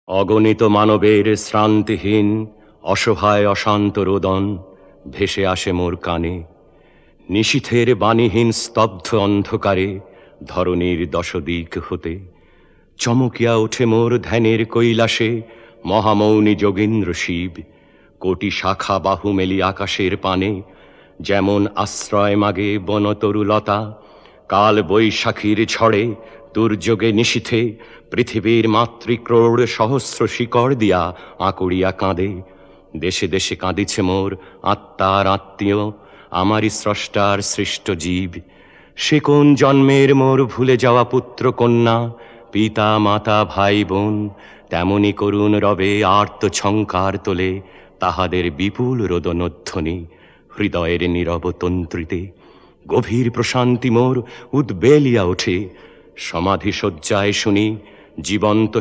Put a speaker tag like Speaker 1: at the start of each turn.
Speaker 1: অগণিত মানবের শ্রান্তিহীন অসহায় অশান্ত রোদন ভেসে আসে মোর কানে। নিশীথের বাণীহীন স্তব্ধ অন্ধকারে ধরণীর দশদিক হতে চমকিয়া ওঠে মোর ধ্যানের কৈলাসে মহামৌনী যোগীন্দ্র শিব। কোটি শাখা বাহু মেলি আকাশের পানে যেমন আশ্রয় মাগে বনতরুলতা, কাল বৈশাখীর ঝড়ে দুর্যোগে নিশীথে পৃথিবীর মাতৃক্রোড় সহস্র শিকড় দিয়া আঁকুড়িয়া কাঁদে। দেশে দেশে কাঁদিছে মোর আত্মার আত্মীয়, আমারই স্রষ্টার সৃষ্ট জীব। সে কোন জন্মের মোর ভুলে যাওয়া পুত্র কন্যা, পিতা মাতা ভাই বোন তেমনি করুণ রবে আর্ত ঝঙ্কার তোলে তাহাদের বিপুল রোদনধ্বনি হৃদয়ের নীরব তন্ত্রীতে। গভীর প্রশান্তি মোর উদ্বেলিয়া ওঠে, সমাধি শয্যায় শুনি জীবন্ত